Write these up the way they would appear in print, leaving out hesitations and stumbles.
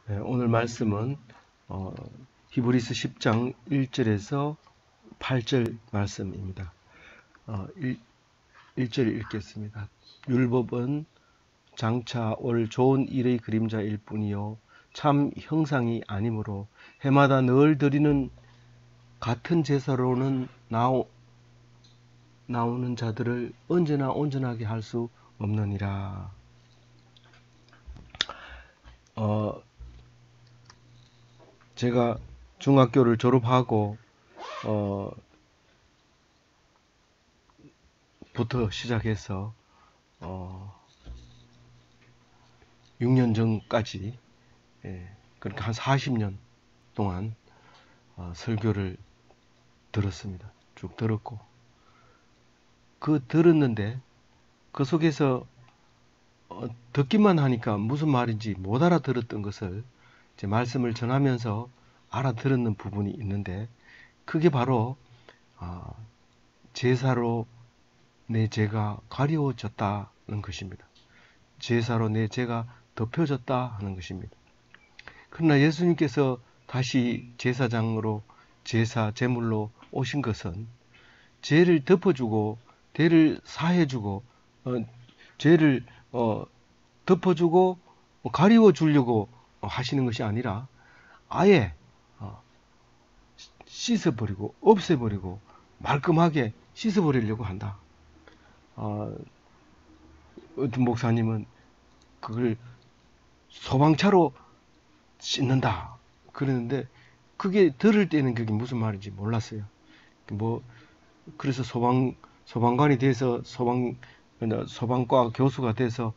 네, 오늘 말씀은 히브리서 10장 1절에서 8절 말씀입니다. 1절 읽겠습니다. 율법은 장차 올 좋은 일의 그림자일 뿐이요 참 형상이 아니므로 해마다 늘 드리는 같은 제사로는 나오는 자들을 언제나 온전하게 할 수 없느니라. 제가 중학교를 졸업하고 부터 시작해서 6년 전까지, 그러니까 한 40년 동안 설교를 들었습니다. 쭉 들었고, 들었는데 그 속에서 듣기만 하니까 무슨 말인지 못 알아들었던 것을 제 말씀을 전하면서 알아들었는 부분이 있는데, 그게 바로 제사로 내 죄가 가려워졌다는 것입니다. 제사로 내 죄가 덮여졌다 하는 것입니다. 그러나 예수님께서 다시 제사장으로 제물로 오신 것은 죄를 덮어주고 죄를 사해주고 죄를 덮어주고 가리워 주려고 하시는 것이 아니라 아예 씻어버리고 없애버리고 말끔하게 씻어버리려고 한다. 어떤 목사님은 그걸 소방차로 씻는다 그러는데, 그게 들을 때는 그게 무슨 말인지 몰랐어요. 그래서 소방관이 돼서 소방과 교수가 돼서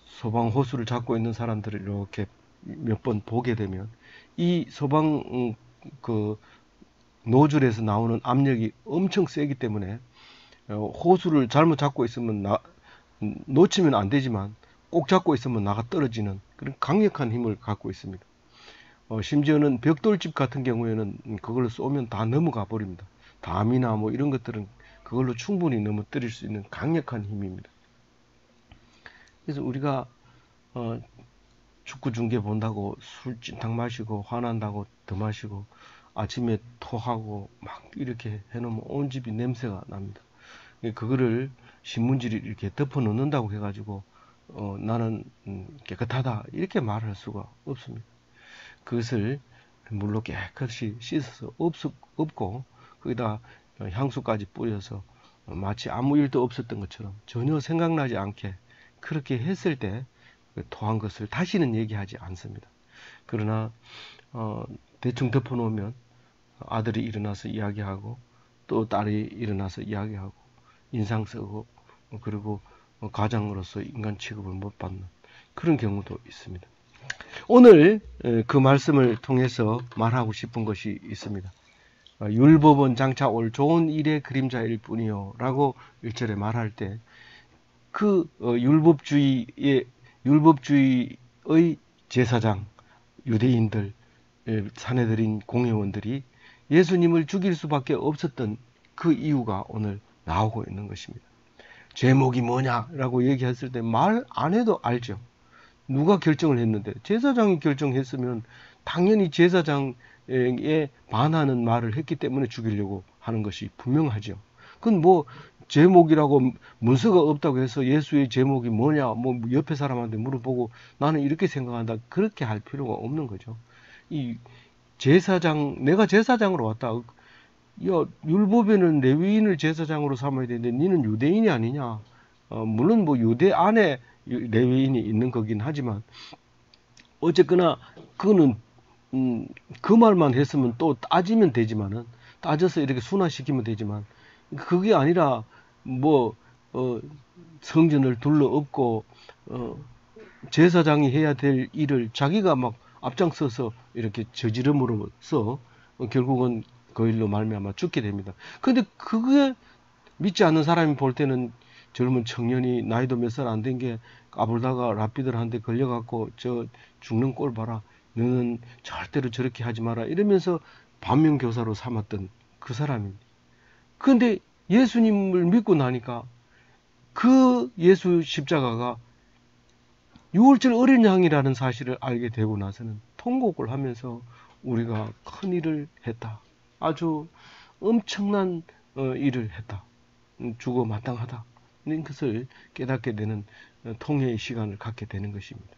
소방 호수를 잡고 있는 사람들을 이렇게 몇 번 보게 되면 이 소방 노즐에서 나오는 압력이 엄청 세기 때문에 호수를 잘못 잡고 있으면 놓치면 안 되지만 꼭 잡고 있으면 나가 떨어지는 그런 강력한 힘을 갖고 있습니다. 심지어는 벽돌집 같은 경우에는 그걸로 쏘면 다 넘어가 버립니다. 담이나 뭐 이런 것들은 그걸로 충분히 넘어뜨릴 수 있는 강력한 힘입니다. 그래서 우리가 축구 중계 본다고 술 찐탕 마시고 화난다고 더 마시고 아침에 토하고 막 이렇게 해놓으면 온 집이 냄새가 납니다. 그거를 신문지를 이렇게 덮어 놓는다고 해가지고 나는 깨끗하다 이렇게 말할 수가 없습니다. 그것을 물로 깨끗이 씻어서 없고 거기다 향수까지 뿌려서 마치 아무 일도 없었던 것처럼 전혀 생각나지 않게 그렇게 했을 때 토한 것을 다시는 얘기하지 않습니다. 그러나 대충 덮어놓으면 아들이 일어나서 이야기하고 또 딸이 일어나서 이야기하고 인상 쓰고 그리고 가장으로서 인간 취급을 못 받는 그런 경우도 있습니다. 오늘 그 말씀을 통해서 말하고 싶은 것이 있습니다. 율법은 장차 올 좋은 일의 그림자일 뿐이요 라고 1절에 말할 때 그 율법주의의 제사장 유대인들 사내들인 공회원들이 예수님을 죽일 수밖에 없었던 그 이유가 오늘 나오고 있는 것입니다. 제목이 뭐냐라고 얘기했을 때 말 안 해도 알죠. 누가 결정을 했는데 제사장이 결정했으면 당연히 제사장에 반하는 말을 했기 때문에 죽이려고 하는 것이 분명하죠. 그건 뭐 제목이라고 문서가 없다고 해서 예수의 제목이 뭐냐 뭐 옆에 사람한테 물어보고 나는 이렇게 생각한다 그렇게 할 필요가 없는 거죠. 내가 제사장으로 왔다. 야, 율법에는 레위인을 제사장으로 삼아야 되는데 니는 유대인이 아니냐. 물론 뭐 유대 안에 레위인이 있는 거긴 하지만 어쨌거나 그거는 그 말만 했으면 또 따지면 되지만은 따져서 이렇게 순화시키면 되지만 그게 아니라 뭐 성전을 둘러엎고 제사장이 해야 될 일을 자기가 막 앞장서서 이렇게 저지름으로써 결국은 그 일로 말미암아 죽게 됩니다. 근데 그게 믿지 않는 사람이 볼 때는 젊은 청년이 나이도 몇 살 안 된 게 까불다가 랍비들한테 걸려갖고 저 죽는 꼴 봐라. 너는 절대로 저렇게 하지 마라. 이러면서 반면교사로 삼았던 그 사람입니다. 근데 예수님을 믿고 나니까 그 예수 십자가가 6월절 어린 양이라는 사실을 알게 되고 나서는 통곡을 하면서 우리가 큰 일을 했다. 아주 엄청난 일을 했다. 죽어 마땅하다. 는 것을 깨닫게 되는 통회의 시간을 갖게 되는 것입니다.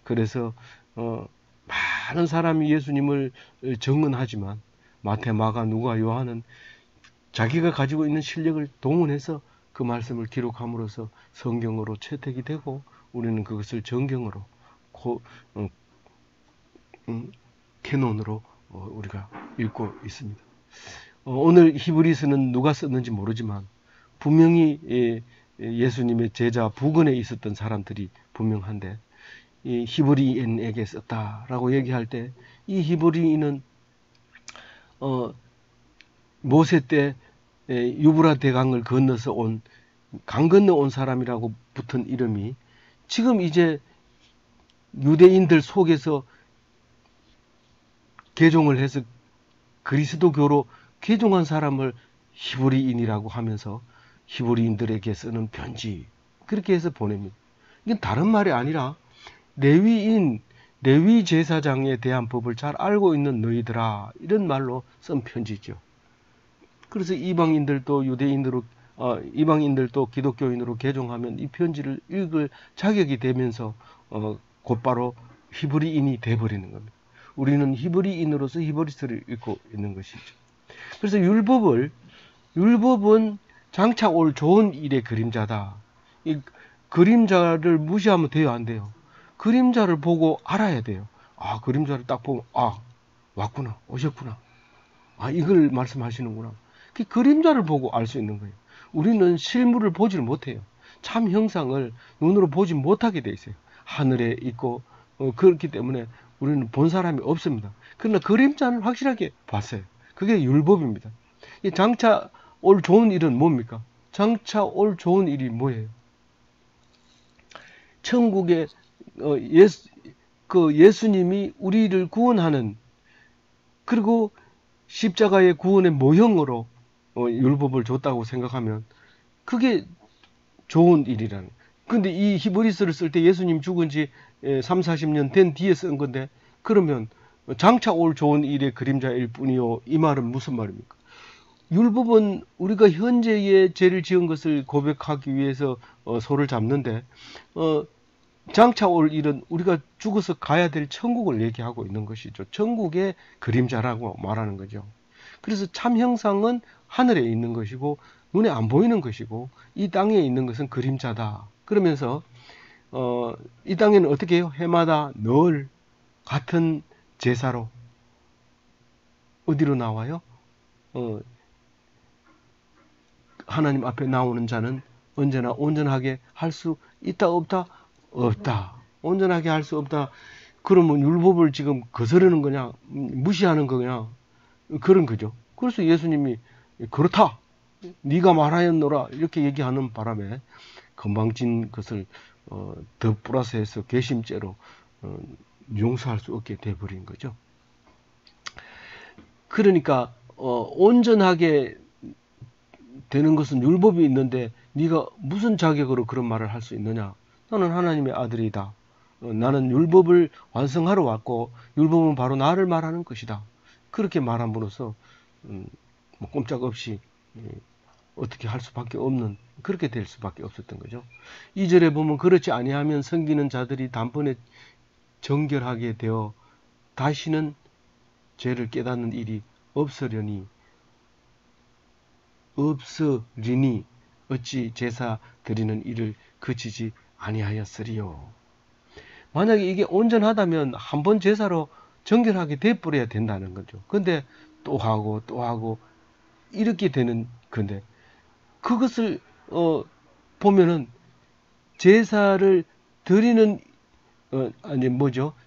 그래서 많은 사람이 예수님을 증언하지만 마태, 마가, 누가, 요한은 자기가 가지고 있는 실력을 동원해서 그 말씀을 기록함으로써 성경으로 채택이 되고 우리는 그것을 정경으로 캐논으로 우리가 읽고 있습니다. 오늘 히브리서는 누가 썼는지 모르지만 분명히 예수님의 제자 부근에 있었던 사람들이 분명한데 이 히브리인에게 썼다라고 얘기할 때 이 히브리인은 모세 때 유브라 대강을 건너서 강 건너 온 사람이라고 붙은 이름이 지금 이제 유대인들 속에서 개종을 해서 그리스도교로 개종한 사람을 히브리인이라고 하면서 히브리인들에게 쓰는 편지, 그렇게 해서 보냅니다. 이건 다른 말이 아니라 레위 제사장에 대한 법을 잘 알고 있는 너희들아, 이런 말로 쓴 편지죠. 그래서 이방인들도 기독교인으로 개종하면 이 편지를 읽을 자격이 되면서 곧바로 히브리인이 돼버리는 겁니다. 우리는 히브리인으로서 히브리서를 읽고 있는 것이죠. 그래서 율법은 장차 올 좋은 일의 그림자다. 이 그림자를 무시하면 돼요, 안 돼요? 그림자를 보고 알아야 돼요. 아, 그림자를 딱 보면 왔구나, 오셨구나. 이걸 말씀하시는구나. 그 그림자를 보고 알 수 있는 거예요. 우리는 실물을 보지를 못해요. 참 형상을 눈으로 보지 못하게 돼 있어요. 하늘에 있고 그렇기 때문에 우리는 본 사람이 없습니다. 그러나 그림자는 확실하게 봤어요. 그게 율법입니다. 이 장차 올 좋은 일은 뭡니까? 장차 올 좋은 일이 뭐예요? 천국에 예수님이 우리를 구원하는, 그리고 십자가의 구원의 모형으로 율법을 줬다고 생각하면 그게 좋은 일이라는. 근데 이 히브리서를 쓸 때 예수님 죽은 지 3, 40년 된 뒤에 쓴 건데, 그러면 장차 올 좋은 일의 그림자일 뿐이요, 이 말은 무슨 말입니까? 율법은 우리가 현재의 죄를 지은 것을 고백하기 위해서 소를 잡는데, 장차 올 일은 우리가 죽어서 가야 될 천국을 얘기하고 있는 것이죠. 천국의 그림자라고 말하는 거죠. 그래서 참 형상은 하늘에 있는 것이고 눈에 안 보이는 것이고 이 땅에 있는 것은 그림자다. 그러면서 이 땅에는 어떻게 해요? 해마다 늘 같은 제사로 어디로 나와요? 하나님 앞에 나오는 자는 언제나 온전하게 할 수 있다, 없다? 없다. 온전하게 할 수 없다. 그러면 율법을 지금 거스르는 거냐, 무시하는 거냐, 그런 거죠. 그래서 예수님이 그렇다, 네가 말하였노라, 이렇게 얘기하는 바람에 건방진 것을 더 플러스해서 괘씸죄로 용서할 수 없게 돼버린 거죠. 그러니까 온전하게 되는 것은 율법이 있는데 네가 무슨 자격으로 그런 말을 할 수 있느냐? 나는 하나님의 아들이다. 나는 율법을 완성하러 왔고 율법은 바로 나를 말하는 것이다. 그렇게 말함으로써 꼼짝없이 어떻게 할 수밖에 없는, 그렇게 될 수밖에 없었던 거죠. 2절에 보면 그렇지 아니하면 섬기는 자들이 단번에 정결하게 되어 다시는 죄를 깨닫는 일이 없으리니 어찌 제사 드리는 일을 그치지 아니하였으리요. 만약에 이게 온전하다면 한 번 제사로 정결하게 돼버려야 된다는 거죠. 근데 또 하고 또 하고 이렇게 되는 건데, 그것을 보면은 제사를 드리는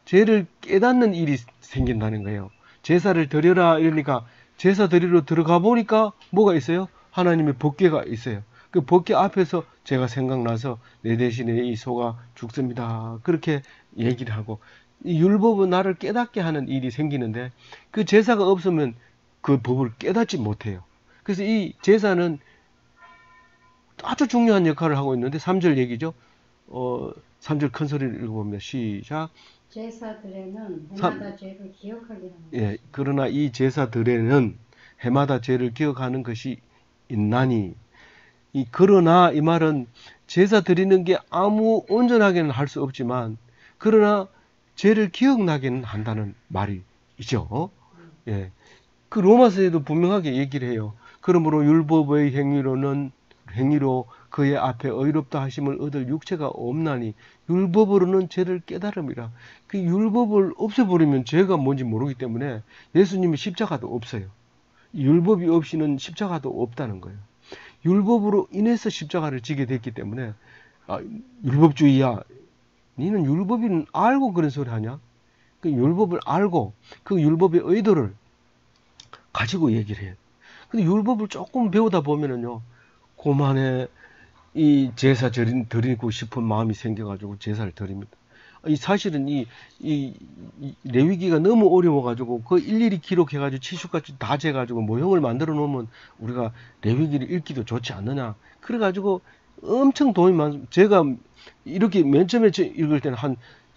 죄를 깨닫는 일이 생긴다는 거예요. 제사를 드려라 이러니까 제사 드리러 들어가 보니까 뭐가 있어요? 하나님의 법궤가 있어요. 그 법궤 앞에서 제가 생각나서 내 대신에 이 소가 죽습니다, 그렇게 얘기를 하고, 이 율법은 나를 깨닫게 하는 일이 생기는데 그 제사가 없으면 그 법을 깨닫지 못해요. 그래서 이 제사는 아주 중요한 역할을 하고 있는데 3절 얘기죠. 3절 큰 소리를 읽어봅니다. 시작. 제사들에는 해마다 죄를 기억하게 하는 예, 그러나 이 제사들에는 해마다 죄를 기억하는 것이 있나니. 그러나 이 말은 제사 드리는 게 아무 온전하게는 할 수 없지만 그러나 죄를 기억나게는 한다는 말이죠. 예. 그 로마서에도 분명하게 얘기를 해요. 그러므로 율법의 행위로 그의 앞에 의롭다 하심을 얻을 육체가 없나니 율법으로는 죄를 깨달음이라. 그 율법을 없애버리면 죄가 뭔지 모르기 때문에 예수님이 십자가도 없어요. 율법이 없이는 십자가도 없다는 거예요. 율법으로 인해서 십자가를 지게 됐기 때문에 율법주의야. 니는 율법인 알고 그런 소리 하냐? 그 율법을 알고 그 율법의 의도를 가지고 얘기를 해요. 근데 율법을 조금 배우다 보면은요, 그만에 이 제사 드리고 싶은 마음이 생겨가지고 제사를 드립니다. 사실은 이 레위기가 너무 어려워가지고 그 일일이 기록해가지고 치수까지 다 재가지고 모형을 만들어 놓으면 우리가 레위기를 읽기도 좋지 않느냐. 그래가지고 엄청 돈이 제가 이렇게 맨 처음에 읽을 때는 한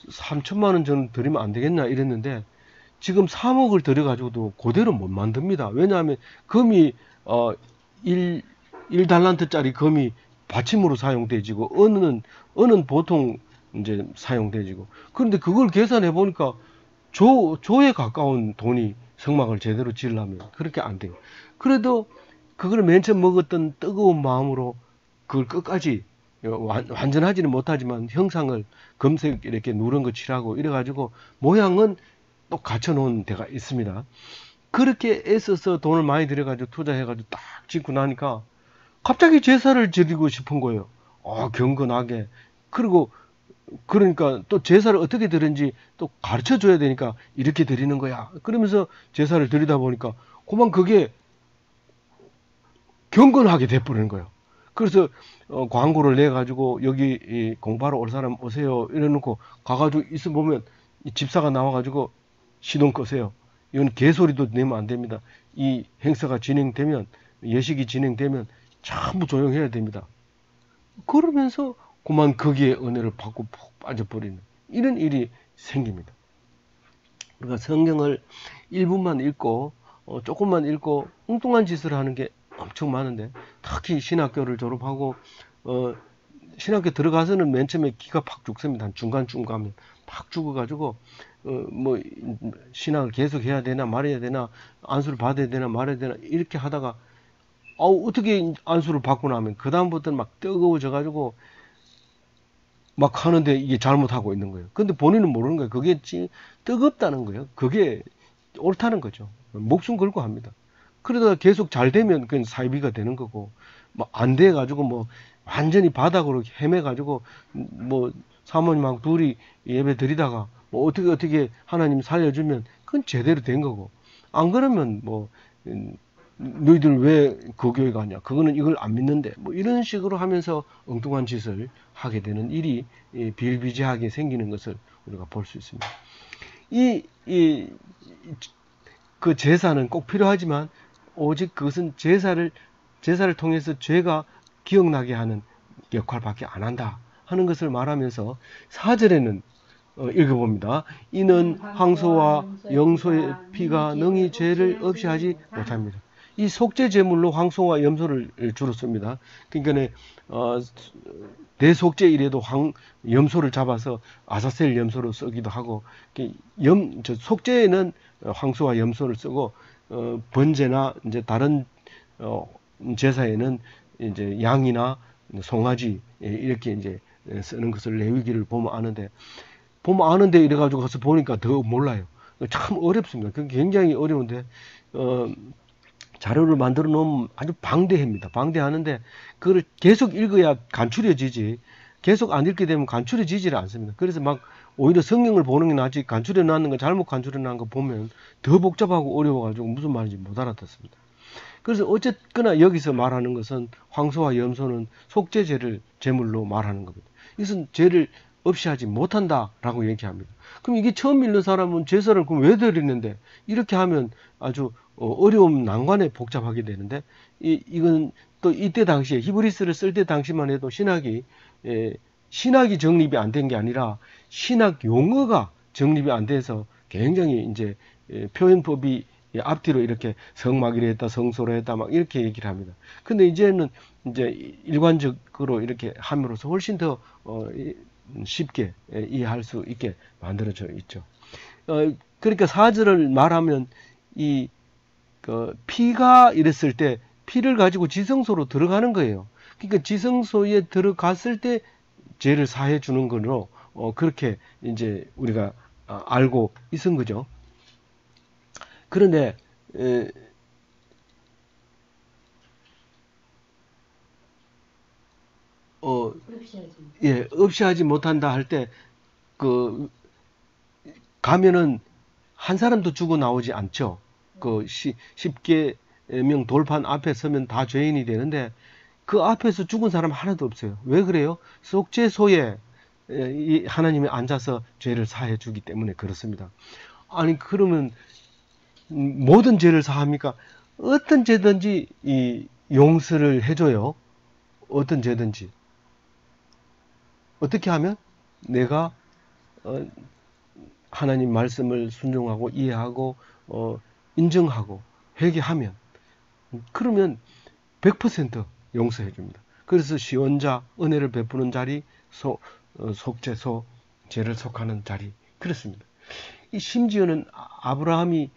3천만 원 정도 드리면 안 되겠나 이랬는데 지금 3억을 들여가지고도 그대로 못 만듭니다. 왜냐하면 금이 1달란트짜리 금이 받침으로 사용되지고 은은 보통 이제 사용되지고 그런데 그걸 계산해 보니까 조에 가까운 돈이 성막을 제대로 지으려면 그렇게 안 돼요. 그래도 그걸 맨 처음 먹었던 뜨거운 마음으로 그걸 끝까지 완전하지는 못하지만 형상을 금색 이렇게 누런 거 칠하고 이래가지고 모양은 또 갖춰놓은 데가 있습니다. 그렇게 애써서 돈을 많이 들여가지고 투자해가지고 딱 짓고 나니까 갑자기 제사를 드리고 싶은 거예요. 경건하게. 그리고 그러니까 또 제사를 어떻게 드리는지 또 가르쳐 줘야 되니까 이렇게 드리는 거야. 그러면서 제사를 드리다 보니까 그만 그게 경건하게 돼버리는 거예요. 그래서 광고를 내 가지고 여기 공부하러 올 사람 오세요 이래놓고 가가지고 있어 보면 집사가 나와가지고 시동 끄세요. 이건 개소리도 내면 안 됩니다. 이 행사가 진행되면 예식이 진행되면 전부 조용해야 됩니다. 그러면서 그만 거기에 은혜를 받고 푹 빠져버리는 이런 일이 생깁니다. 그러니까 성경을 일부만 읽고 조금만 읽고 엉뚱한 짓을 하는 게 엄청 많은데 특히 신학교를 졸업하고 신학교 들어가서는 맨 처음에 기가 팍 죽습니다. 한 중간쯤 가면 팍 죽어가지고 뭐 신학을 계속 해야 되나 말해야 되나 안수를 받아야 되나 말해야 되나 이렇게 하다가 어떻게 안수를 받고 나면 그 다음부터는 막 뜨거워져 가지고 막 하는데 이게 잘못하고 있는 거예요. 근데 본인은 모르는 거예요. 그게 뜨겁다는 거예요. 그게 옳다는 거죠. 목숨 걸고 합니다. 그러다가 계속 잘 되면 그건 사이비가 되는 거고, 뭐 안 돼 가지고 뭐 완전히 바닥으로 헤매 가지고 뭐 사모님하고 둘이 예배 드리다가 뭐 어떻게 하나님 살려주면 그건 제대로 된 거고, 안 그러면 뭐 너희들 왜 그 교회 가냐? 그거는 이걸 안 믿는데. 뭐 이런 식으로 하면서 엉뚱한 짓을 하게 되는 일이 비일비재하게 생기는 것을 우리가 볼 수 있습니다. 그 제사는 꼭 필요하지만 오직 그것은 제사를 통해서 죄가 기억나게 하는 역할밖에 안 한다 하는 것을 말하면서 4절에는 읽어봅니다. 이는 황소와 염소의 피가 능히 죄를 없이 하지 못합니다. 이 속죄 제물로 황소와 염소를 주로 씁니다. 그러니까 대속죄 이래도 염소를 잡아서 아사셀 염소로 쓰기도 하고, 속죄에는 황소와 염소를 쓰고 번제나 이제 다른 제사에는 이제 양이나 송아지 이렇게 이제 쓰는 것을 레위기를 보면 아는데 이래가지고 가서 보니까 더 몰라요. 참 어렵습니다. 그게 굉장히 어려운데 자료를 만들어 놓으면 아주 방대합니다. 방대하는데 그걸 계속 읽어야 간추려지지 계속 안 읽게 되면 간추려지지를 않습니다. 그래서 막 오히려 성경을 보는 게 낫지 간추려 놨는 거 잘못 간추려 놨는 거 보면 더 복잡하고 어려워가지고 무슨 말인지 못 알아듣습니다. 그래서 어쨌거나 여기서 말하는 것은 황소와 염소는 속죄제를 제물로 말하는 겁니다. 이것은 죄를 없이 하지 못한다라고 얘기합니다. 그럼 이게 처음 읽는 사람은 제사를 그럼 왜 드리는데 이렇게 하면 아주 어려움 난관에 복잡하게 되는데 이건 또 이때 당시에 히브리스를 쓸 때 당시만 해도 신학이 신학이 정립이 안 된 게 아니라 신학 용어가 정립이 안 돼서 굉장히 이제 표현법이 앞뒤로 이렇게 성막이라 했다, 성소라 했다, 막 이렇게 얘기를 합니다. 근데 이제는 이제 일관적으로 이렇게 함으로써 훨씬 더 쉽게 이해할 수 있게 만들어져 있죠. 그러니까 사절을 말하면 피가 이랬을 때 피를 가지고 지성소로 들어가는 거예요. 그러니까 지성소에 들어갔을 때 죄를 사해 주는 거로 그렇게 이제 우리가 알고 있은 거죠. 그런데 없이 하지 못한다 할 때 가면은 한 사람도 죽어 나오지 않죠. 그 10계명 돌판 앞에 서면 다 죄인이 되는데 그 앞에서 죽은 사람 하나도 없어요. 왜 그래요? 속죄소에 하나님이 앉아서 죄를 사해 주기 때문에 그렇습니다. 아니 그러면 모든 죄를 사합니까? 어떤 죄든지 용서를 해줘요. 어떤 죄든지. 어떻게 하면? 내가 하나님 말씀을 순종하고 이해하고 인정하고 회개하면, 그러면 100% 용서해 줍니다. 그래서 시원자, 은혜를 베푸는 자리, 속죄소, 죄를 속하는 자리, 그렇습니다. 심지어는 아브라함이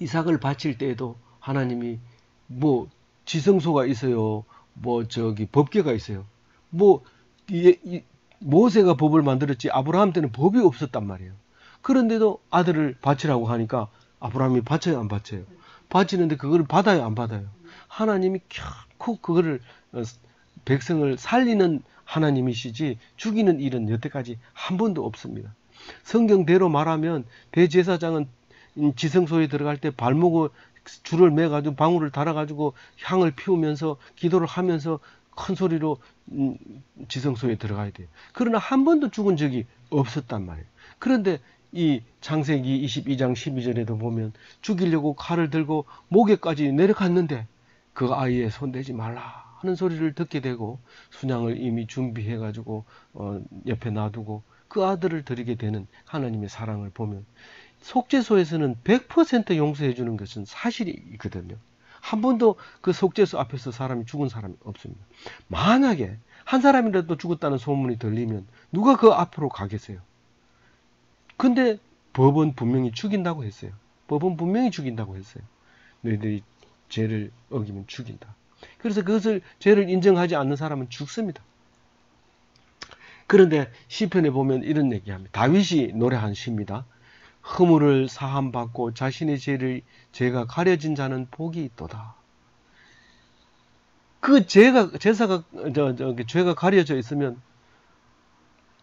이삭을 바칠 때에도 하나님이 지성소가 있어요. 법궤가 있어요. 모세가 법을 만들었지 아브라함 때는 법이 없었단 말이에요. 그런데도 아들을 바치라고 하니까 아브라함이 바쳐요, 안 바쳐요? 바치는데 그걸 받아요, 안 받아요? 하나님이 결코 그거를 백성을 살리는 하나님이시지 죽이는 일은 여태까지 한 번도 없습니다. 성경대로 말하면 대제사장은 지성소에 들어갈 때 발목을 줄을 매가지고 방울을 달아가지고 향을 피우면서 기도를 하면서 큰 소리로 지성소에 들어가야 돼요. 그러나 한 번도 죽은 적이 없었단 말이에요. 그런데 이 창세기 22장 12절에도 보면 죽이려고 칼을 들고 목에까지 내려갔는데 그 아이에 손대지 말라 하는 소리를 듣게 되고 순양을 이미 준비해가지고 옆에 놔두고 그 아들을 드리게 되는 하나님의 사랑을 보면 속죄소에서는 100% 용서해 주는 것은 사실이거든요. 한 번도 그 속죄소 앞에서 사람이 죽은 사람이 없습니다. 만약에 한 사람이라도 죽었다는 소문이 들리면 누가 그 앞으로 가겠어요? 근데 법은 분명히 죽인다고 했어요. 법은 분명히 죽인다고 했어요. 너희들이 죄를 어기면 죽인다. 그래서 그것을 죄를 인정하지 않는 사람은 죽습니다. 그런데 시편에 보면 이런 얘기합니다. 다윗이 노래한 시입니다. 허물을 사함받고 자신의 죄가 가려진 자는 복이 있도다. 그 죄가 가려져 있으면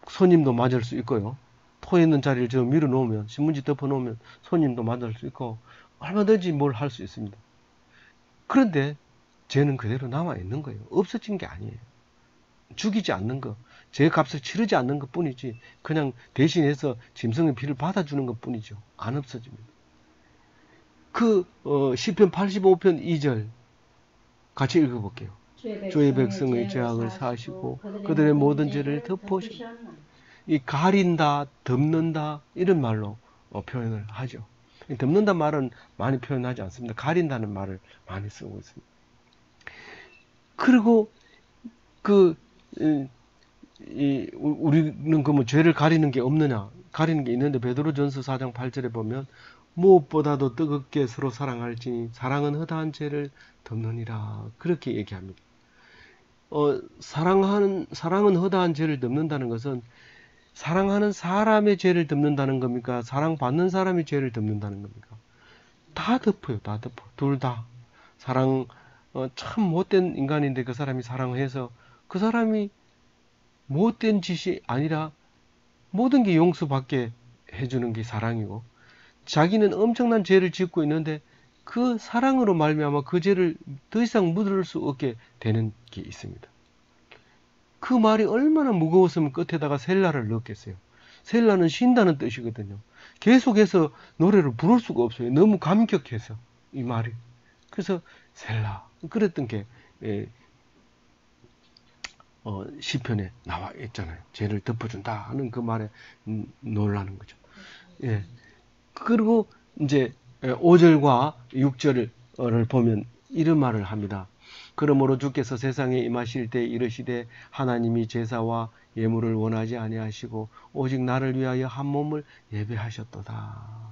손님도 맞을 수 있고요. 토해 있는 자리를 저 밀어 놓으면, 신문지 덮어 놓으면 손님도 맞을 수 있고 얼마든지 뭘 할 수 있습니다. 그런데 죄는 그대로 남아 있는 거예요. 없어진 게 아니에요. 죽이지 않는 거, 죄 값을 치르지 않는 것 뿐이지 그냥 대신해서 짐승의 피를 받아주는 것 뿐이죠. 안 없어집니다. 시편 85편 2절 같이 읽어볼게요. 주의 백성의 죄악을 사하시고 그들의 모든 죄를 덮으시고. 이 가린다, 덮는다 이런 말로 표현을 하죠. 덮는다 말은 많이 표현하지 않습니다. 가린다는 말을 많이 쓰고 있습니다. 그리고 우리는 죄를 가리는 게 없느냐? 가리는 게 있는데 베드로전서 4장 8절에 보면 무엇보다도 뜨겁게 서로 사랑할지니 사랑은 허다한 죄를 덮느니라. 그렇게 얘기합니다. 사랑은 허다한 죄를 덮는다는 것은 사랑하는 사람의 죄를 덮는다는 겁니까? 사랑받는 사람의 죄를 덮는다는 겁니까? 다 덮어요. 다 덮어. 둘 다. 참 못된 인간인데 그 사람이 사랑해서 그 사람이 못된 짓이 아니라 모든 게 용서받게 해주는 게 사랑이고, 자기는 엄청난 죄를 짓고 있는데 그 사랑으로 말미암아 그 죄를 더 이상 묻을 수 없게 되는 게 있습니다. 그 말이 얼마나 무거웠으면 끝에다가 셀라를 넣었겠어요. 셀라는 쉰다는 뜻이거든요. 계속해서 노래를 부를 수가 없어요. 너무 감격해서 이 말이. 그래서 셀라 그랬던 게 시편에 나와 있잖아요. 죄를 덮어준다 하는 그 말에 놀라는 거죠. 예. 그리고 이제 5절과 6절을 보면 이런 말을 합니다. 그러므로 주께서 세상에 임하실 때 이르시되 하나님이 제사와 예물을 원하지 아니하시고 오직 나를 위하여 한 몸을 예배하셨도다.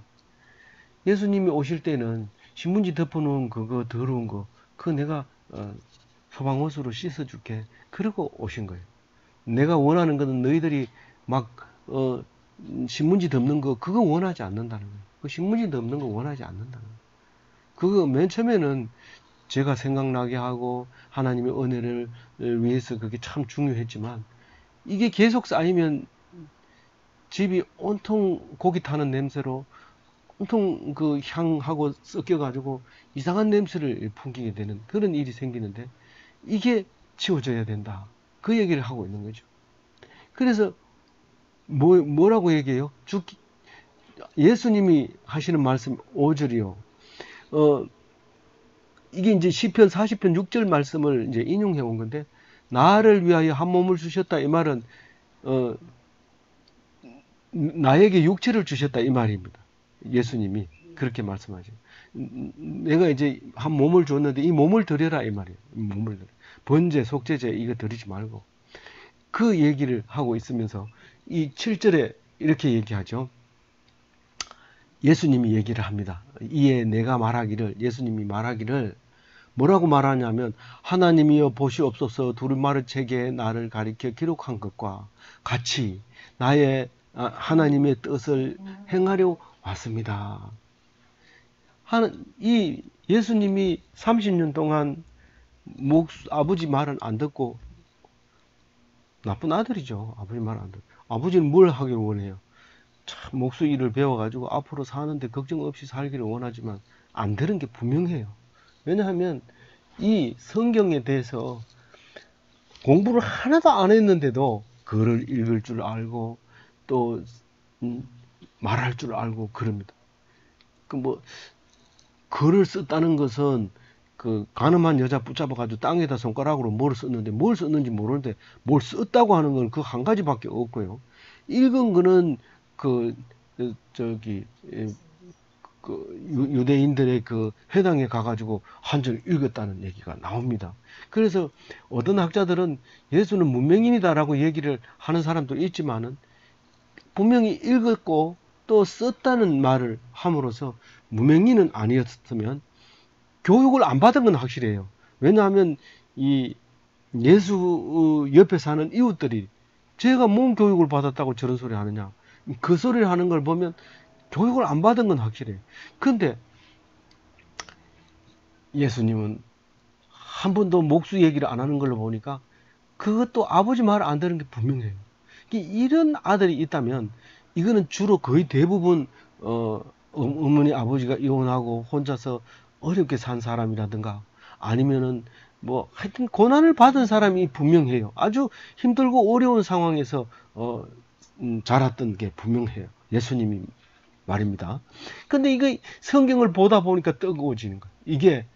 예수님이 오실 때는 신문지 덮어놓은 그거 더러운 거 그거 내가 소방호수로 씻어줄게. 그러고 오신 거예요. 내가 원하는 것은 너희들이 막 신문지 덮는 거 그거 원하지 않는다는 거예요. 그 신문지 덮는 거 원하지 않는다는 거예요. 그거 맨 처음에는 제가 생각나게 하고 하나님의 은혜를 위해서 그게 참 중요했지만 이게 계속 쌓이면 집이 온통 고기 타는 냄새로 온통 그 향하고 섞여가지고 이상한 냄새를 풍기게 되는 그런 일이 생기는데 이게 치워져야 된다. 그 얘기를 하고 있는 거죠. 그래서 뭐라고 얘기해요? 예수님이 하시는 말씀 5절이요. 이게 이제 시편 40편 6절 말씀을 이제 인용해 온 건데 나를 위하여 한 몸을 주셨다 이 말은 나에게 육체를 주셨다 이 말입니다. 예수님이 그렇게 말씀하죠. 내가 이제 한 몸을 줬는데 이 몸을 드려라 이 말이에요. 몸을 드려. 번제, 속죄제 이거 드리지 말고 그 얘기를 하고 있으면서 이 7절에 이렇게 얘기하죠. 예수님이 얘기를 합니다. 이에 내가 말하기를 예수님이 말하기를 뭐라고 말하냐면 하나님이여 보시옵소서 두루마리 책에 나를 가리켜 기록한 것과 같이 나의 하나님의 뜻을 행하려 왔습니다. 이 예수님이 30년 동안 아버지 말은 안 듣고 나쁜 아들이죠. 아버지 말 안 듣고 아버지는 뭘 하기를 원해요? 참 목수일을 배워가지고 앞으로 사는데 걱정 없이 살기를 원하지만 안 되는 게 분명해요. 왜냐하면 이 성경에 대해서 공부를 하나도 안 했는데도 글을 읽을 줄 알고 또 말할 줄 알고 그럽니다. 글을 썼다는 것은 그 가늠한 여자 붙잡아가지고 땅에다 손가락으로 뭘 썼는데 뭘 썼는지 모르는데 뭘 썼다고 하는 건 그 한 가지밖에 없고요. 읽은 거는 유대인들의 그 회당에 가가지고 한 절 읽었다는 얘기가 나옵니다. 그래서 어떤 학자들은 예수는 문명인이다라고 얘기를 하는 사람도 있지만은 분명히 읽었고 또 썼다는 말을 함으로써 문명인은 아니었으면 교육을 안 받은 건 확실해요. 왜냐하면 이 예수 옆에 사는 이웃들이 제가 뭔 교육을 받았다고 저런 소리 하느냐. 그 소리를 하는 걸 보면 교육을 안 받은 건 확실해요. 그런데 예수님은 한 번도 목수 얘기를 안 하는 걸로 보니까 그것도 아버지 말 안 듣는 게 분명해요. 이런 아들이 있다면 이거는 주로 거의 대부분 어머니 아버지가 이혼하고 혼자서 어렵게 산 사람이라든가 아니면은 뭐 하여튼 고난을 받은 사람이 분명해요. 아주 힘들고 어려운 상황에서 자랐던 게 분명해요. 예수님이 말입니다. 근데 이거 성경을 보다 보니까 뜨거워지는 거예요. 이게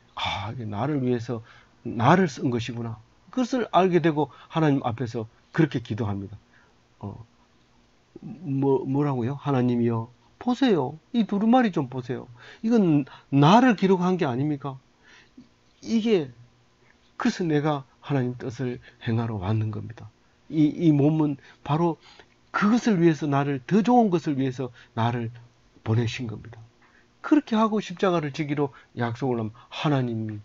나를 위해서 나를 쓴 것이구나. 그것을 알게 되고 하나님 앞에서 그렇게 기도합니다. 뭐라고요? 하나님이요. 보세요. 이 두루마리 좀 보세요. 이건 나를 기록한 게 아닙니까? 그래서 내가 하나님 뜻을 행하러 왔는 겁니다. 이 몸은 바로 그것을 위해서 더 좋은 것을 위해서 나를 보내신 겁니다. 그렇게 하고 십자가를 지기로 약속을 하면 하나님이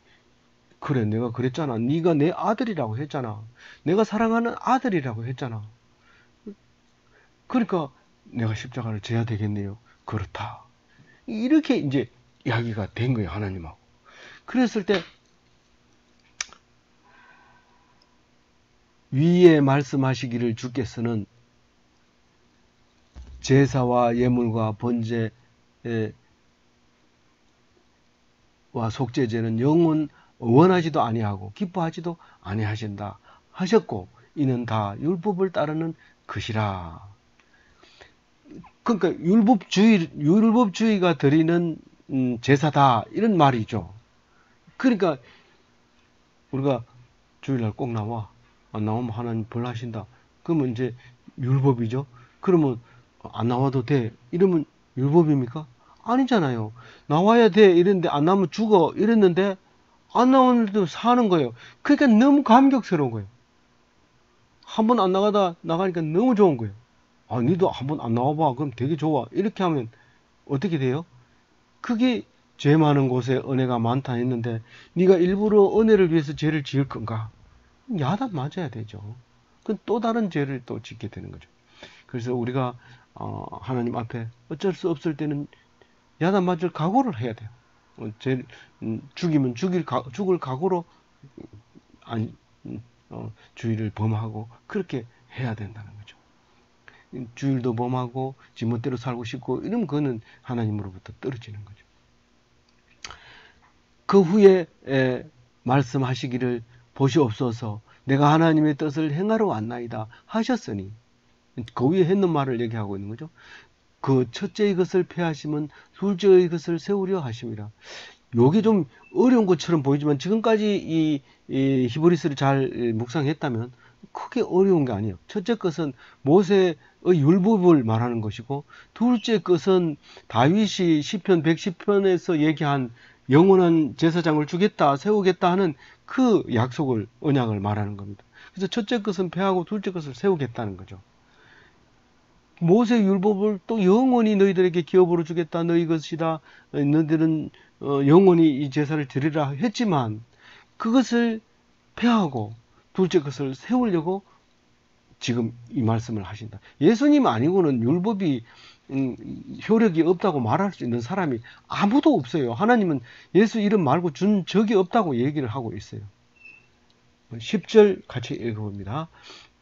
그래 내가 그랬잖아. 네가 내 아들이라고 했잖아. 내가 사랑하는 아들이라고 했잖아. 그러니까 내가 십자가를 져야 되겠네요. 그렇다. 이렇게 이제 이야기가 된 거예요. 하나님하고. 그랬을 때 위에 말씀하시기를 주께서는 제사와 예물과 번제와 속죄제는 영원 원하지도 아니하고 기뻐하지도 아니하신다 하셨고 이는 다 율법을 따르는 것이라. 그러니까 율법주의가 드리는 제사다 이런 말이죠. 그러니까 우리가 주일날 꼭 나와 안 나오면 하나님 벌하신다. 그러면 이제 율법이죠. 그러면 안 나와도 돼. 이러면 율법입니까? 아니잖아요. 나와야 돼. 이랬는데 안 나오면 죽어. 이랬는데 안 나오는데도 사는 거예요. 그러니까 너무 감격스러운 거예요. 한 번 안 나가니까 너무 좋은 거예요. 아, 니도 한 번 안 나와봐. 그럼 되게 좋아. 이렇게 하면 어떻게 돼요? 그게 죄 많은 곳에 은혜가 많다 했는데 네가 일부러 은혜를 위해서 죄를 지을 건가? 야단 맞아야 되죠. 그건 또 다른 죄를 또 짓게 되는 거죠. 그래서 우리가 하나님 앞에 어쩔 수 없을 때는 야단 맞을 각오를 해야 돼요. 죽이면 죽을 각오로 아니, 주의를 범하고 그렇게 해야 된다는 거죠. 주일도 범하고 지멋대로 살고 싶고 이러면 그거는 하나님으로부터 떨어지는 거죠. 그 후에 말씀하시기를 보시옵소서 내가 하나님의 뜻을 행하러 왔나이다 하셨으니 그 위에 했는 말을 얘기하고 있는 거죠. 그 첫째의 것을 폐하시면 둘째의 것을 세우려 하심이라. 요게 좀 어려운 것처럼 보이지만 지금까지 이 히브리서를 잘 묵상했다면 크게 어려운 게 아니에요. 첫째 것은 모세의 율법을 말하는 것이고 둘째 것은 다윗이 시편 110편에서 얘기한 영원한 제사장을 주겠다 세우겠다 하는 그 약속을 언약을 말하는 겁니다. 그래서 첫째 것은 폐하고 둘째 것을 세우겠다는 거죠. 모세 율법을 또 영원히 너희들에게 기업으로 주겠다 너희 것이다 너희들은 영원히 이 제사를 드리라 했지만 그것을 폐하고 둘째 것을 세우려고 지금 이 말씀을 하신다. 예수님 아니고는 율법이 효력이 없다고 말할 수 있는 사람이 아무도 없어요. 하나님은 예수 이름 말고 준 적이 없다고 얘기를 하고 있어요. 10절 같이 읽어봅니다.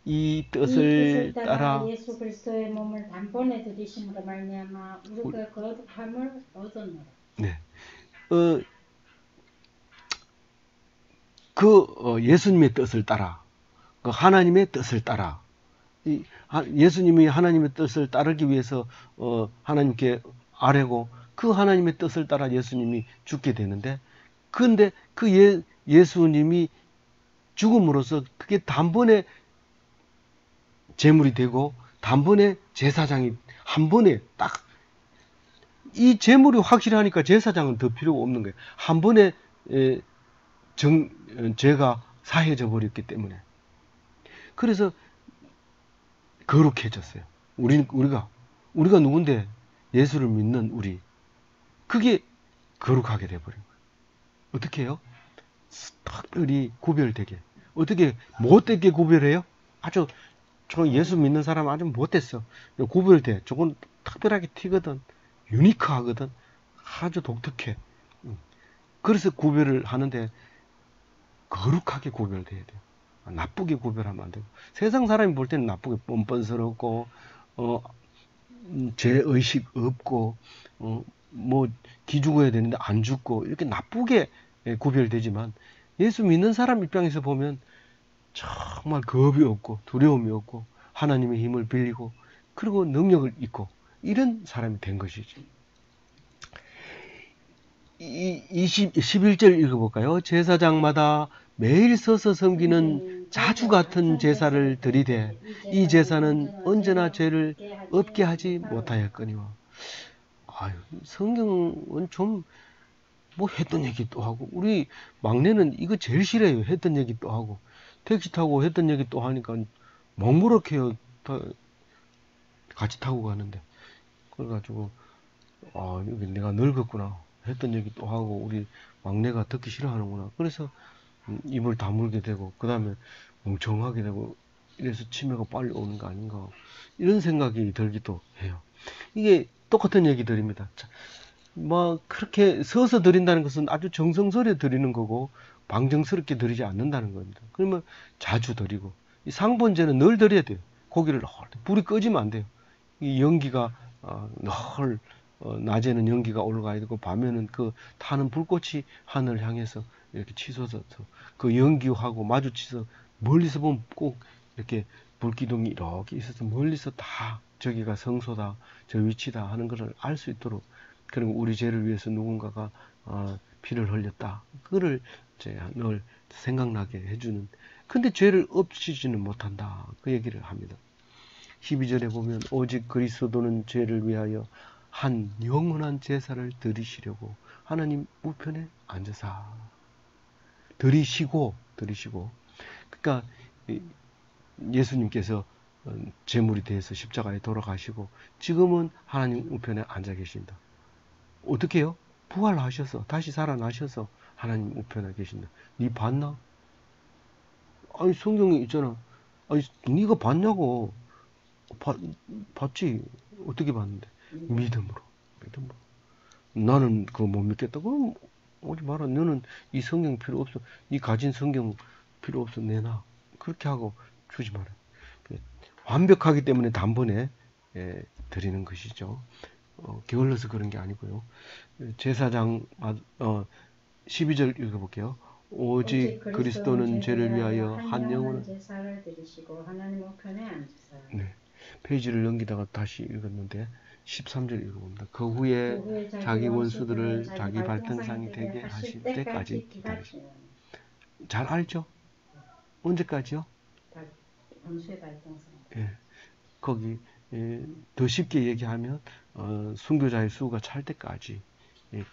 이 뜻을 따라 예수 그리스도의 몸을 단번에 드리심으로 말미암아 우리가 거듭함을 얻었노라. 네. 예수님의 뜻을 따라 그 하나님의 뜻을 따라 예수님이 하나님의 뜻을 따르기 위해서 하나님께 아뢰고 그 하나님의 뜻을 따라 예수님이 죽게 되는데 그런데 그 예수님이 죽음으로써 그게 단번에 제물이 되고 단번에 제사장이 한 번에 딱 이 제물이 확실하니까 제사장은 더 필요가 없는 거예요. 한 번에 죄가 사해져 버렸기 때문에. 그래서 거룩해졌어요. 우리가 누군데 예수를 믿는 우리 그게 거룩하게 돼버린 거예요. 어떻게 해요? 특별히 구별되게. 어떻게 못되게 구별해요? 아주 저 예수 믿는 사람 아주 못됐어. 구별돼. 저건 특별하게 튀거든. 유니크하거든. 아주 독특해. 그래서 구별을 하는데 거룩하게 구별돼야 돼요. 나쁘게 구별하면 안 되고. 세상 사람이 볼 때는 나쁘게 뻔뻔스럽고 죄의식 없고 뭐 기죽어야 되는데 안 죽고 이렇게 나쁘게 구별되지만 예수 믿는 사람 입장에서 보면 정말 겁이 없고 두려움이 없고 하나님의 힘을 빌리고 그리고 능력을 잊고 이런 사람이 된 것이지. 11절 읽어볼까요? 제사장마다 매일 서서 섬기는 자주 같은 제사를 드리되 이 제사는 언제나 죄를 없게 하지 못하였거니와. 아유, 성경은 좀 뭐 했던 얘기 또 하고 우리 막내는 이거 제일 싫어요. 했던 얘기 또 하고 택시 타고 했던 얘기 또 하니까 멍무렇게요. 같이 타고 가는데 그래가지고 여기 내가 늙었구나 했던 얘기 또 하고 우리 막내가 듣기 싫어하는구나. 그래서 입을 다물게 되고 그 다음에 멍청하게 되고 이래서 치매가 빨리 오는 거 아닌가 이런 생각이 들기도 해요. 이게 똑같은 얘기들입니다. 뭐 그렇게 서서 드린다는 것은 아주 정성스레 드리는 거고 방정스럽게 드리지 않는다는 겁니다. 그러면 자주 드리고 이 상번제는 늘 드려야 돼요. 고기를 불이 꺼지면 안 돼요. 이 연기가 늘 낮에는 연기가 올라가야 되고 밤에는 그 타는 불꽃이 하늘을 향해서 이렇게 치솟아서 그 연기하고 마주치서 멀리서 보면 꼭 이렇게 불기둥이 이렇게 있어서 멀리서 다 저기가 성소다 저 위치다 하는 것을 알 수 있도록 그리고 우리 죄를 위해서 누군가가 피를 흘렸다 그거를 이제 늘 생각나게 해주는 근데 죄를 없애지는 못한다. 그 얘기를 합니다. 12절에 보면 오직 그리스도는 죄를 위하여 한 영원한 제사를 드리시려고 하나님 우편에 앉으사. 드리시고. 그러니까 예수님께서 제물이 되어서 십자가에 돌아가시고 지금은 하나님 우편에 앉아 계신다. 어떻게 해요? 부활하셔서 다시 살아나셔서 하나님 우편에 계신다. 니 봤나? 아니 성경에 있잖아. 아니 니가 봤냐고. 봤지. 어떻게 봤는데? 믿음으로. 나는 그거 못 믿겠다. 그럼 오지 마라. 너는 이 성경 필요 없어. 니 가진 성경 필요 없어. 내놔. 그렇게 하고 주지 마라. 완벽하기 때문에 단번에 드리는 것이죠. 게을러서 그런 게 아니고요. 제사장 12절 읽어볼게요. 오직 그리스도는 죄를 위하여 한 영혼을 제사를 드리시고 하나님 우편에 앉으사. 네. 페이지를 넘기다가 다시 읽었는데 13절 읽어봅니다. 그 후에 자기 원수들을 자기 발등상이 되게 하실 때까지 기다리시고. 잘 알죠? 언제까지요? 원수의 발등상. 예. 거기 더 쉽게 얘기하면 순교자의 수가 찰 때까지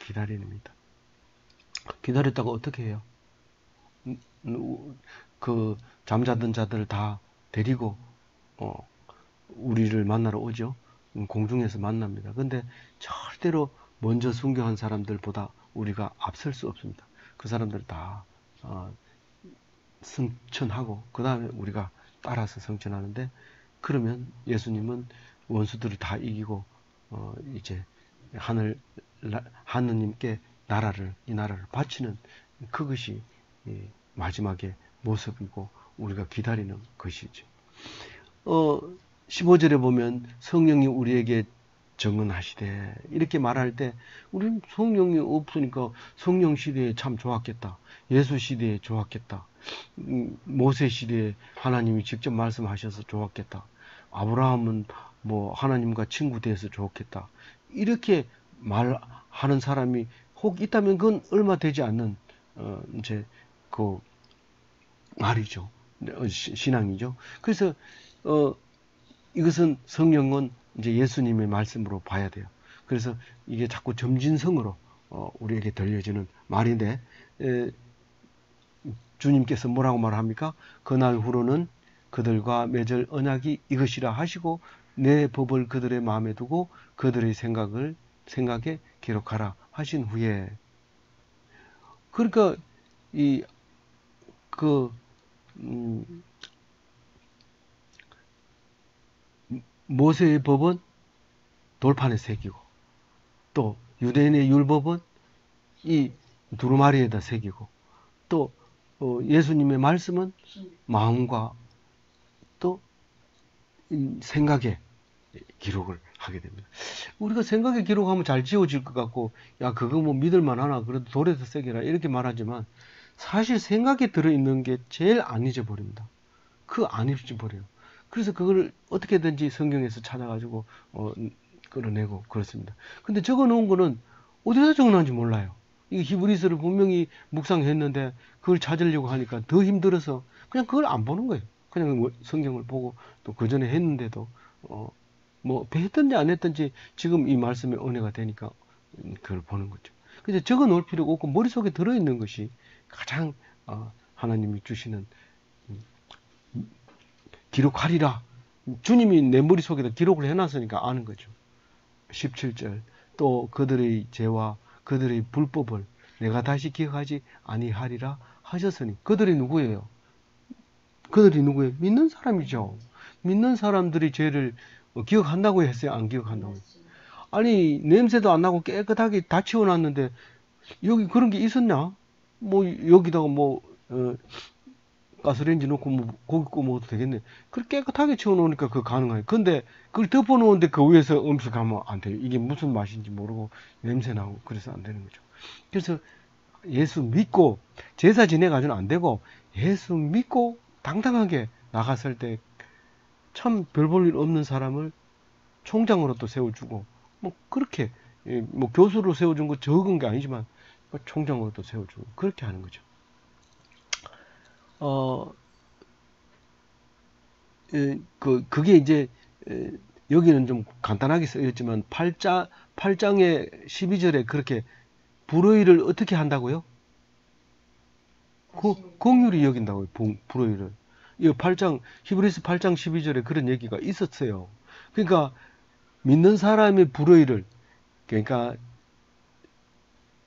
기다립니다. 기다렸다가 어떻게 해요? 그 잠자던 자들을 다 데리고 우리를 만나러 오죠. 공중에서 만납니다. 근데 절대로 먼저 순교한 사람들보다 우리가 앞설 수 없습니다. 그 사람들 다 승천하고 그 다음에 우리가 따라서 승천하는데, 그러면 예수님은 원수들을 다 이기고 이제 하느님께 이 나라를 바치는 그것이 마지막의 모습이고 우리가 기다리는 것이죠. 15절에 보면 성령이 우리에게 정언하시되 이렇게 말할 때 우리는 성령이 없으니까 성령 시대에 참 좋았겠다. 예수 시대에 좋았겠다. 모세 시대에 하나님이 직접 말씀하셔서 좋았겠다. 아브라함은 뭐 하나님과 친구 돼서 좋겠다. 이렇게 말하는 사람이 혹 있다면 그건 얼마 되지 않는 이제 그 말이죠. 신앙이죠. 그래서 이것은 성령은 이제 예수님의 말씀으로 봐야 돼요. 그래서 이게 자꾸 점진성으로 우리에게 들려지는 말인데, 주님께서 뭐라고 말합니까? 그날 후로는 그들과 맺을 언약이 이것이라 하시고 내 법을 그들의 마음에 두고 그들의 생각에 기록하라 하신 후에, 그러니까 모세의 법은 돌판에 새기고 또 유대인의 율법은 이 두루마리에다 새기고 또 예수님의 말씀은 마음과 또 생각에 기록을 하게 됩니다. 우리가 생각에 기록하면 잘 지워질 것 같고, 야 그거 뭐 믿을만 하나, 그래도 돌에서 새겨라 이렇게 말하지만 사실 생각에 들어있는 게 제일 안 잊어버립니다. 그 안 잊어버려요. 그래서 그걸 어떻게든지 성경에서 찾아가지고 끌어내고 그렇습니다. 근데 적어놓은 거는 어디다 적어놨는지 몰라요. 이게 히브리서를 분명히 묵상했는데 그걸 찾으려고 하니까 더 힘들어서 그냥 그걸 안 보는 거예요. 그냥 성경을 보고 또 그 전에 했는데도 뭐 했든지 안 했든지 지금 이 말씀에 은혜가 되니까 그걸 보는 거죠. 그래서 적어 놓을 필요가 없고 머릿속에 들어있는 것이 가장 하나님이 주시는 기록하리라. 주님이 내 머릿속에다 기록을 해놨으니까 아는 거죠. 17절 또 그들의 죄와 그들의 불법을 내가 다시 기억하지 아니하리라 하셨으니, 그들이 누구예요? 그들이 누구예요? 믿는 사람이죠. 믿는 사람들이 죄를 기억한다고 했어요? 안 기억한다고 했어요? 아니 냄새도 안 나고 깨끗하게 다 치워놨는데 여기 그런 게 있었냐? 뭐 여기다가 뭐 가스레인지 넣고 뭐 고기 구워 먹어도 되겠네. 그렇게 깨끗하게 치워놓으니까 그거 가능해요. 근데 그걸 덮어놓은데 그 위에서 음식하면 안 돼요. 이게 무슨 맛인지 모르고 냄새 나고 그래서 안 되는 거죠. 그래서 예수 믿고 제사 지내가지고는 안 되고 예수 믿고 당당하게 나갔을 때 참 별 볼 일 없는 사람을 총장으로 또 세워주고, 뭐 그렇게 뭐 교수로 세워준 거 적은 게 아니지만 총장으로 또 세워주고 그렇게 하는 거죠. 그게 이제 여기는 좀 간단하게 쓰였지만 8장의 12절에 그렇게 불의를 어떻게 한다고요? 공유리 여긴다고요. 불의를. 이 8장 히브리서 8장 12절에 그런 얘기가 있었어요. 그러니까 믿는 사람의 불의를, 그러니까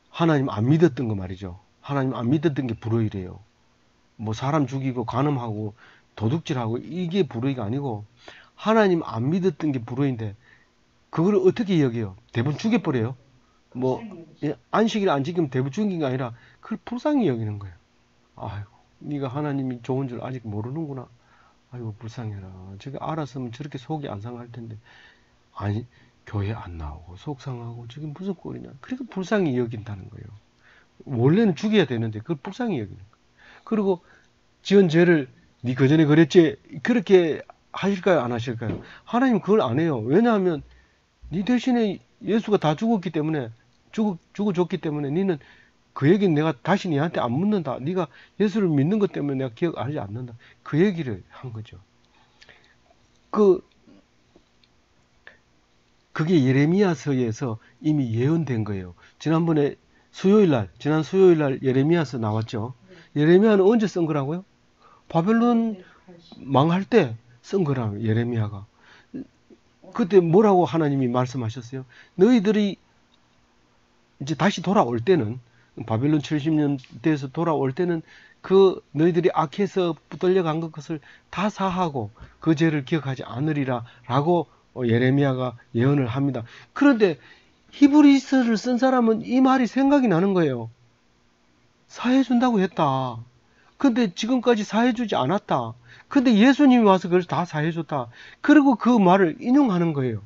하나님 안 믿었던 거 말이죠. 하나님 안 믿었던 게 불의래요. 뭐 사람 죽이고 간음하고 도둑질하고 이게 불의가 아니고 하나님 안 믿었던 게 불의인데 그걸 어떻게 여겨요? 대부분 죽여버려요. 뭐 안식일 안 지키면 대부분 죽인 게 아니라 그걸 불쌍히 여기는 거예요. 아이고, 네가 하나님이 좋은 줄 아직 모르는구나. 아이고, 불쌍해라. 저게 알았으면 저렇게 속이 안 상할 텐데. 아니, 교회 안 나오고 속상하고 저게 무슨 꼴이냐. 그러니까 불쌍히 여긴다는 거예요. 원래는 죽여야 되는데 그걸 불쌍히 여기는 거예요. 그리고 지은 죄를 네 그전에 그랬지, 그렇게 하실까요, 안 하실까요? 하나님 그걸 안 해요. 왜냐하면 네 대신에 예수가 다 죽었기 때문에, 죽어줬기 때문에 너는 그 얘기는 내가 다시 네한테 안 묻는다. 네가 예수를 믿는 것 때문에 내가 기억하지 않는다. 그 얘기를 한 거죠. 그게 예레미야서에서 이미 예언된 거예요. 지난 수요일날 예레미야서 나왔죠. 예레미야는 언제 쓴 거라고요? 바벨론 망할 때 쓴 거라고, 예레미야가. 그때 뭐라고 하나님이 말씀하셨어요? 너희들이 이제 다시 돌아올 때는, 바벨론 70년대에서 돌아올 때는 그 너희들이 악해서 붙들려간 것을 다 사하고 그 죄를 기억하지 않으리라 라고 예레미야가 예언을 합니다. 그런데 히브리서를 쓴 사람은 이 말이 생각이 나는 거예요. 사해준다고 했다. 근데 지금까지 사해주지 않았다. 근데 예수님이 와서 그걸 다 사해줬다. 그리고 그 말을 인용하는 거예요.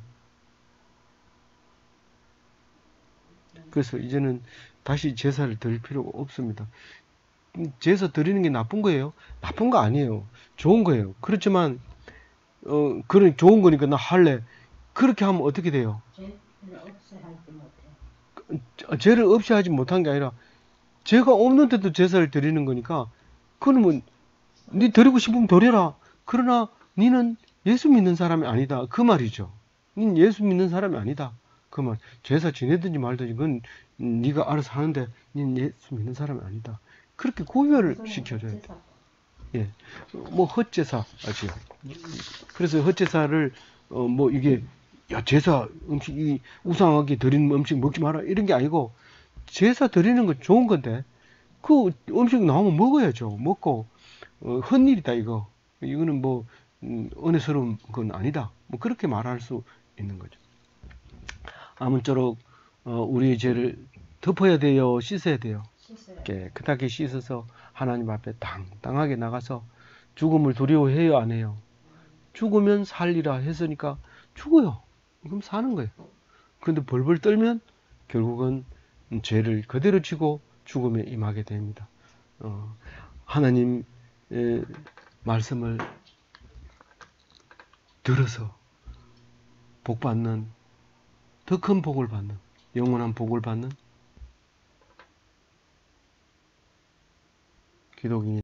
그래서 이제는 다시 제사를 드릴 필요가 없습니다. 제사 드리는 게 나쁜 거예요? 나쁜 거 아니에요. 좋은 거예요. 그렇지만 그런 좋은 거니까 나 할래. 그렇게 하면 어떻게 돼요? 죄를 없이 하지 못한 게 아니라 죄가 없는데도 제사를 드리는 거니까, 그러면 네 드리고 싶으면 드려라. 그러나 니는 예수 믿는 사람이 아니다. 그 말이죠. 닌 예수 믿는 사람이 아니다. 그 말. 제사 지내든지 말든지 그건 네가 알아서 하는데 닌 예수 믿는 사람이 아니다. 그렇게 구별을 시켜줘야 돼. 예. 뭐 헛제사 아시요. 그래서 헛제사를 뭐 이게 야 제사 음식이 우상하게 드리는 음식 먹지 마라 이런 게 아니고, 제사 드리는 건 좋은 건데 그 음식 나오면 먹어야죠. 먹고 헛일이다 이거. 이거는 뭐 은혜스러운 건 아니다. 뭐 그렇게 말할 수 있는 거죠. 아무쪼록 우리의 죄를 덮어야 돼요, 씻어야 돼요? 깨끗하게 씻어서 하나님 앞에 당당하게 나가서 죽음을 두려워해요, 안 해요? 죽으면 살리라 했으니까 죽어요. 그럼 사는 거예요. 그런데 벌벌 떨면 결국은 죄를 그대로 지고 죽음에 임하게 됩니다. 하나님 말씀을 들어서 복 받는, 더 큰 복을 받는, 영원한 복을 받는 기독인이